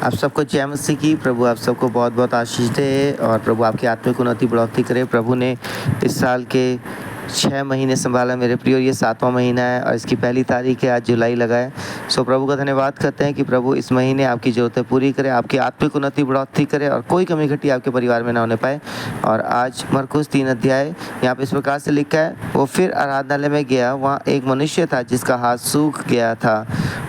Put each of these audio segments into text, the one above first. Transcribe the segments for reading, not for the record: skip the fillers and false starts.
आप सबको जय मसीह की। प्रभु आप सबको बहुत बहुत आशीष दे और प्रभु आपकी आत्मिक उन्नति बढ़ोतरी करे। प्रभु ने इस साल के 6 महीने संभाला मेरे प्रियो। ये 7वां महीना है और इसकी पहली तारीख है, आज जुलाई लगा है। सो प्रभु का धन्यवाद करते हैं कि प्रभु इस महीने आपकी ज़रूरतें पूरी करे, आपकी आत्मिक उन्नति बढ़ोतरी करे और कोई कमी घटी आपके परिवार में ना होने पाए। और आज मरकुस 3 अध्याय यहाँ पे इस प्रकार से लिखा है, वो फिर आराधनालय में गया, वहाँ एक मनुष्य था जिसका हाथ सूख गया था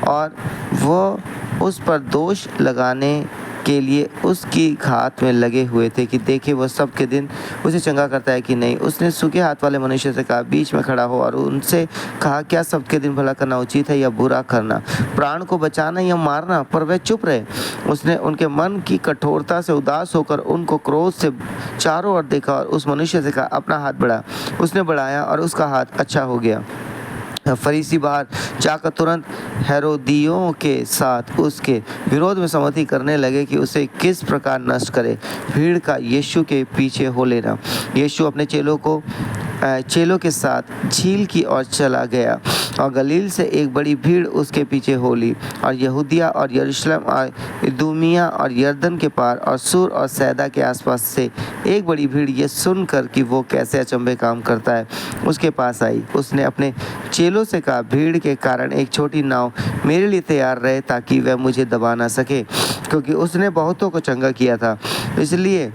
और वो उस पर दोष लगाने के लिए उसकी हाथ में लगे हुए थे कि देखे वो सब के दिन उसे चंगा करता है कि नहीं। उसने सूखे हाथ वाले मनुष्य से कहा, बीच में खड़ा हो और उनसे कहा, क्या सब के दिन भला करना उचित है या बुरा करना, प्राण को बचाना या मारना? पर वे चुप रहे। उसने उनके मन की कठोरता से उदास होकर उनको क्रोध से चारों ओर देखा और उस मनुष्य से कहा, अपना हाथ बढ़ा। उसने बढ़ाया और उसका हाथ अच्छा हो गया। फरीसी बाहर जाकर तुरंत हेरोदियों के साथ उसके विरोध में सहमति करने लगे कि उसे किस प्रकार नष्ट करे। भीड़ का यीशु के पीछे हो लेना। यीशु अपने चेलों के साथ झील की ओर चला गया और गलील से एक बड़ी भीड़ उसके पीछे हो ली और यहूदिया और यरूशलेम और इदूमिया और यरदन के पार और सूर और सैदा के आसपास से एक बड़ी भीड़ ये सुनकर कि वो कैसे अचंभे काम करता है उसके पास आई। उसने अपने चेलों से कहा, भीड़ के कारण एक छोटी नाव मेरे लिए तैयार रहे ताकि वह मुझे दबा ना सके, क्योंकि उसने बहुतों को चंगा किया था। इसलिए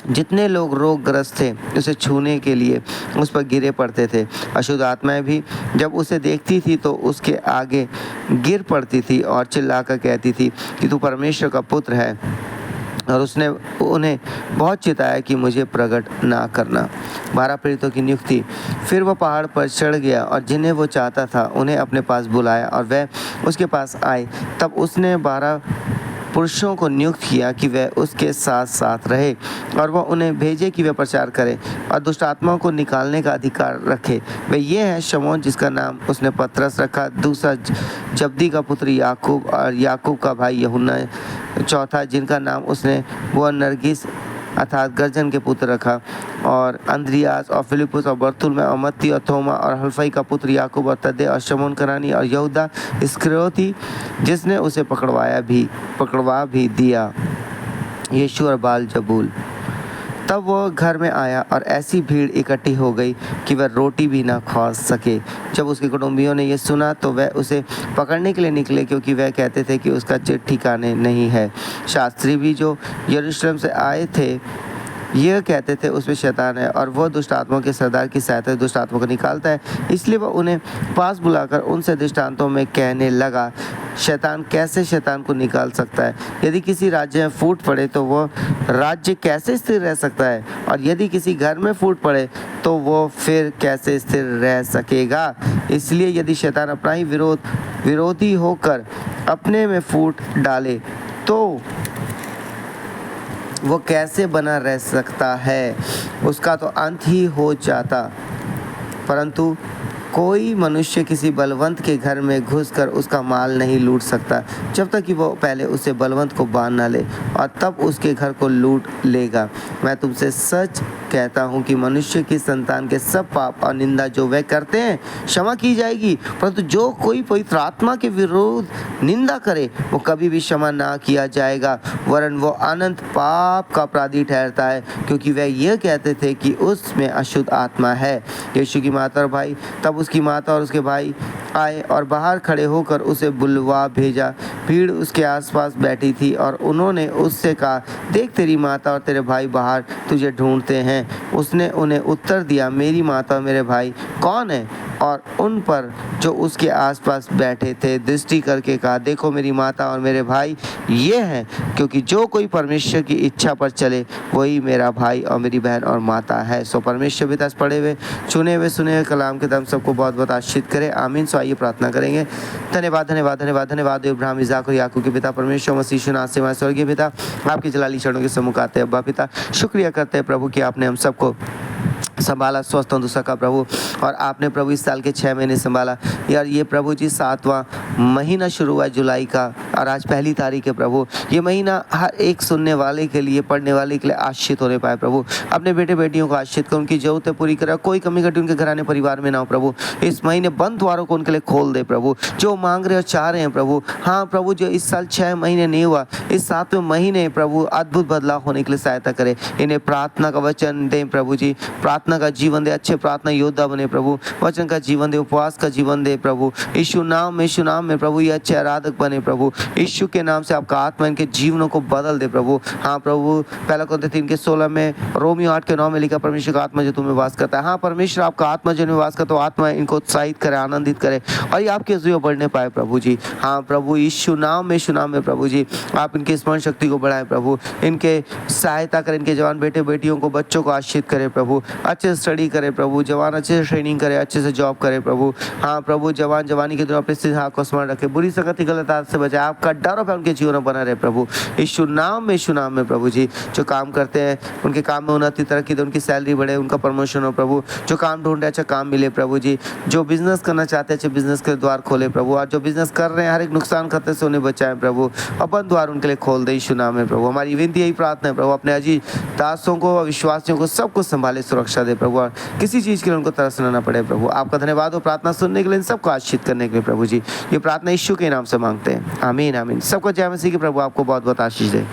जितने लोग रोगग्रस्त थे उसे छूने के लिए उस पर गिरे पड़ते थे। अशुद्ध आत्माएं भी जब उसे देखती थी तो उसके आगे गिर पड़ती थी और चिल्लाकर कहती थी कि तू परमेश्वर का पुत्र है। और उसने उन्हें बहुत चिताया कि मुझे प्रकट ना करना। 12 प्रेरितों की नियुक्ति। फिर वह पहाड़ पर चढ़ गया और जिन्हें वो चाहता था उन्हें अपने पास बुलाया और वह उसके पास आए। तब उसने 12 पुरुषों को नियुक्त किया कि वह उसके साथ साथ रहे और वह उन्हें भेजे कि वे प्रचार करें और दुष्ट आत्माओं को निकालने का अधिकार रखे। वे ये हैं, शमौन जिसका नाम उसने पतरस रखा, दूसरा जब्दी का पुत्र याकूब और याकूब का भाई यूहन्ना, चौथा जिनका नाम उसने बोअनर्गिस अर्थात गर्जन के पुत्र रखा, और अंद्रियास और फिलिपुस और बर्तुलमै और मत्ती और थोमा और हल्फई का पुत्र याकूब और तद्दे और शमौन करानी और यहूदा इस्करियोती जिसने उसे पकड़वा भी दिया, यीशु और बाल जबूल। तब वह घर में आया और ऐसी भीड़ इकट्ठी हो गई कि वह रोटी भी ना खा सके। जब उसके कुटुंबियों ने यह सुना तो वह उसे पकड़ने के लिए निकले, क्योंकि वह कहते थे कि उसका चिट ठिकाने नहीं है। शास्त्री भी जो यरूशलेम से आए थे यह कहते थे उसमें शैतान है और वह दुष्ट आत्माओं के सरदार की सहायता से दुष्ट आत्माओं को निकालता है। इसलिए वह उन्हें पास बुलाकर उनसे दृष्टांतों में कहने लगा, शैतान कैसे शैतान को निकाल सकता है? यदि किसी राज्य में फूट पड़े तो वह राज्य कैसे स्थिर रह सकता है? और यदि किसी घर में फूट पड़े तो वो फिर कैसे स्थिर रह सकेगा? इसलिए यदि शैतान अपना ही विरोधी होकर अपने में फूट डाले तो वो कैसे बना रह सकता है? उसका तो अंत ही हो जाता। परंतु कोई मनुष्य किसी बलवंत के घर में घुसकर उसका माल नहीं लूट सकता जब तक कि वो पहले उसे बलवंत को बांध न ले, और तब उसके घर को लूट लेगा। मैं तुमसे सच कहता हूँ कि मनुष्य की संतान के सब पाप और निंदा जो वे करते हैं क्षमा की जाएगी, परंतु जो कोई पवित्र आत्मा के विरोध निंदा करे वो कभी भी क्षमा ना किया जाएगा, वरन वो अनंत पाप का अपराधी ठहरता है, क्योंकि वे यह कहते थे कि उसमें अशुद्ध आत्मा है। यीशु की माता और भाई। तब उसकी माता और उसके भाई आए और बाहर खड़े होकर उसे बुलवा भेजा। भीड़ उसके आसपास बैठी थी और उन्होंने उससे कहा, देख तेरी माता और तेरे भाई बाहर तुझे ढूंढते हैं। उसने उन्हें उत्तर दिया, मेरी माता और मेरे भाई कौन है? और उन पर जो उसके आसपास बैठे थे दृष्टि करके कहा, देखो मेरी माता और मेरे भाई ये हैं, क्योंकि जो कोई परमेश्वर की इच्छा पर चले वही मेरा भाई और मेरी बहन और माता है। सो परमेश्वर पिता पढ़े हुए चुने हुए सुने हुए कलाम के दम सबको बहुत बहुत आशीष करे, आमीन। सो आइए प्रार्थना करेंगे। धन्यवाद धन्यवाद धन्यवाद धन्यवाद इब्राहिम इसाक और याकूब के पिता परमेश्वर मसीह यीशु नासरी हमारे स्वर्गीय पिता, आपकी जलाली चरणों के सम्मुख आते हैं। अब्बा पिता, शुक्रिया करते हैं प्रभु कि आपने हम सबको संभाला, स्वस्थ तंदुरुस्त का प्रभु, और आपने प्रभु इस साल के 6 महीने संभाला। यार ये प्रभु जी 7वां महीना शुरू हुआ जुलाई का, और आज पहली तारीख है प्रभु, ये महीना हर एक सुनने वाले के लिए, पढ़ने वाले के लिए आशीषित होने पाए प्रभु। अपने बेटे बेटियों को आशीषित कर, उनकी जरूरतें पूरी करा, कोई कमी घटी उनके घराने परिवार में ना हो प्रभु। इस महीने बंद द्वारों को उनके लिए खोल दे प्रभु, जो मांग रहे और चाह रहे हैं प्रभु। हाँ प्रभु, जो इस साल 6 महीने नहीं हुआ, इस 7वें महीने प्रभु अद्भुत बदलाव होने के लिए सहायता करे। इन्हें प्रार्थना का वचन दें प्रभु जी, प्रार्थना का जीवन दे, अच्छे प्रार्थना योद्धा बने प्रभु, वचन का जीवन दे, उपवास का जीवन दे प्रभु। यीशु नाम में प्रभु ये अच्छे आराधक बने प्रभु। यीशु के नाम से आपका आत्मा इनके जीवनों को बदल दे प्रभु। हाँ प्रभु, पहला कुरिन्थियों 3:16 में, रोमियो 8:9 में लिखा, परमेश्वर का आत्मा जो तुम्हें वास करता है। हाँ परमेश्वर आपका आत्मा जो तुम्हें वास करता है, तो आत्मा इनको उत्साहित करे, आनंदित करे और ये आपके हृदय बढ़ने पाए प्रभु जी। हाँ प्रभु, यीशु नाम में प्रभु जी आप इनकी स्मरण शक्ति को बढ़ाएं प्रभु, इनके सहायता करें, इनके जवान बेटे बेटियों को, बच्चों को आशीषित करें प्रभु, अच्छे से स्टडी करें प्रभु, जवान अच्छे से ट्रेनिंग करें, अच्छे से जॉब करें प्रभु। हाँ प्रभु, जवान जवानी के दिनों अपने स्थिति को स्मरण रखें, बुरी संगति गलत आदत से बचाए, आपका डर और उनके जीवन में बना रहे प्रभु। यीशु नाम में प्रभु जी, जो काम करते हैं उनके काम में उन्नति तरक्की दे, उनकी सैलरी बढ़े, उनका प्रमोशन हो प्रभु। जो काम ढूंढ रहे अच्छा काम मिले प्रभु जी, जो बिजनेस करना चाहते हैं अच्छे बिजनेस के द्वार खोले प्रभु, और जो बिजनेस कर रहे हैं हर एक नुकसान खतरे से उन्हें बचाएं प्रभु, और बंद द्वार उनके लिए खोल दे यीशु नाम में प्रभु। हमारी विनती यही प्रार्थना है प्रभु, अपने अजी दासों को, विश्वासियों को सबको संभाले, सुरक्षा दे प्रभु, और किसी चीज़ के लिए उनको तरसना ना पड़े प्रभु। आपका धन्यवाद हो प्रार्थना सुनने के लिए, इन सबको आशीषित करने के लिए प्रभु जी। ये प्रार्थना यीशु के नाम से मांगते हैं, आमीन आमीन। सबको जय मसीह की, प्रभु आपको बहुत बहुत आशीष दे।